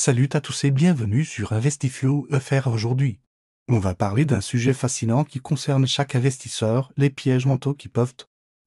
Salut à tous et bienvenue sur Investiflow FR aujourd'hui. On va parler d'un sujet fascinant qui concerne chaque investisseur, les pièges mentaux qui peuvent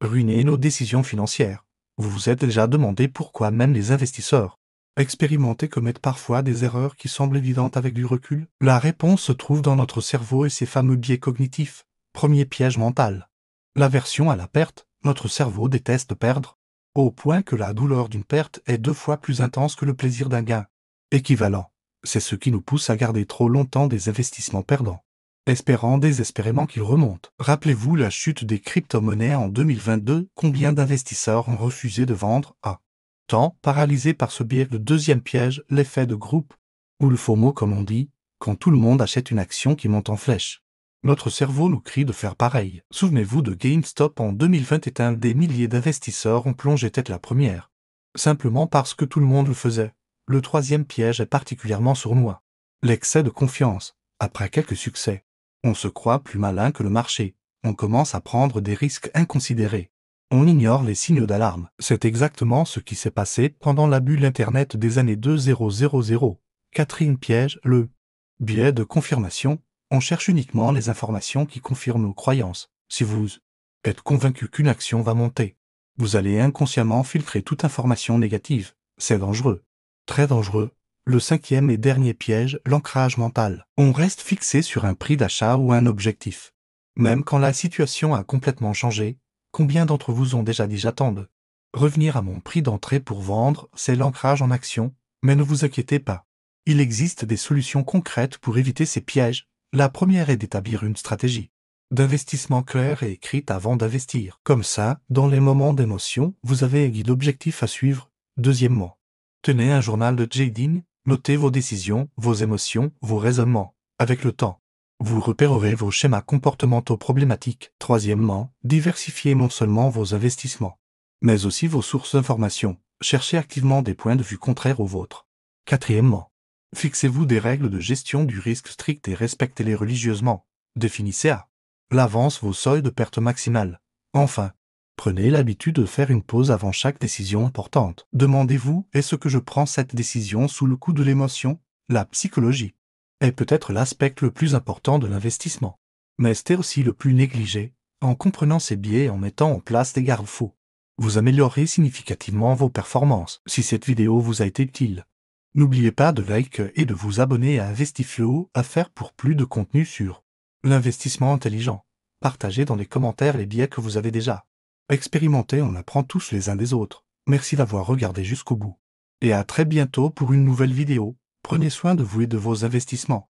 ruiner nos décisions financières. Vous vous êtes déjà demandé pourquoi même les investisseurs expérimentés commettent parfois des erreurs qui semblent évidentes avec du recul? La réponse se trouve dans notre cerveau et ses fameux biais cognitifs. Premier piège mental. L'aversion à la perte. Notre cerveau déteste perdre, au point que la douleur d'une perte est 2 fois plus intense que le plaisir d'un gain équivalent. C'est ce qui nous pousse à garder trop longtemps des investissements perdants, espérant désespérément qu'ils remontent. Rappelez-vous la chute des crypto-monnaies en 2022, combien d'investisseurs ont refusé de vendre à temps, paralysés par ce biais. Le deuxième piège, l'effet de groupe, ou le FOMO comme on dit, quand tout le monde achète une action qui monte en flèche. Notre cerveau nous crie de faire pareil. Souvenez-vous de GameStop en 2021, des milliers d'investisseurs ont plongé tête la première, simplement parce que tout le monde le faisait. Le troisième piège est particulièrement sournois. L'excès de confiance. Après quelques succès, on se croit plus malin que le marché. On commence à prendre des risques inconsidérés. On ignore les signes d'alarme. C'est exactement ce qui s'est passé pendant la bulle Internet des années 2000. Quatrième piège, le biais de confirmation. On cherche uniquement les informations qui confirment nos croyances. Si vous êtes convaincu qu'une action va monter, vous allez inconsciemment filtrer toute information négative. C'est dangereux. Très dangereux. Le cinquième et dernier piège, l'ancrage mental. On reste fixé sur un prix d'achat ou un objectif. Même quand la situation a complètement changé, combien d'entre vous ont déjà dit j'attends revenir à mon prix d'entrée pour vendre? C'est l'ancrage en action, mais ne vous inquiétez pas. Il existe des solutions concrètes pour éviter ces pièges. La première est d'établir une stratégie d'investissement claire et écrite avant d'investir. Comme ça, dans les moments d'émotion, vous avez un guide objectif à suivre. Deuxièmement, tenez un journal de trading, notez vos décisions, vos émotions, vos raisonnements. Avec le temps, vous repérerez vos schémas comportementaux problématiques. Troisièmement, diversifiez non seulement vos investissements, mais aussi vos sources d'informations. Cherchez activement des points de vue contraires aux vôtres. Quatrièmement, fixez-vous des règles de gestion du risque strictes et respectez-les religieusement. Définissez à l'avance vos seuils de perte maximale. Enfin, prenez l'habitude de faire une pause avant chaque décision importante. Demandez-vous, est-ce que je prends cette décision sous le coup de l'émotion? La psychologie est peut-être l'aspect le plus important de l'investissement, mais c'est aussi le plus négligé. En comprenant ces biais et en mettant en place des garde-fous, vous améliorerez significativement vos performances. Si cette vidéo vous a été utile, n'oubliez pas de liker et de vous abonner à Investiflow à faire pour plus de contenu sur l'investissement intelligent. Partagez dans les commentaires les biais que vous avez déjà expérimentés. On apprend tous les uns des autres. Merci d'avoir regardé jusqu'au bout. Et à très bientôt pour une nouvelle vidéo. Prenez soin de vous et de vos investissements.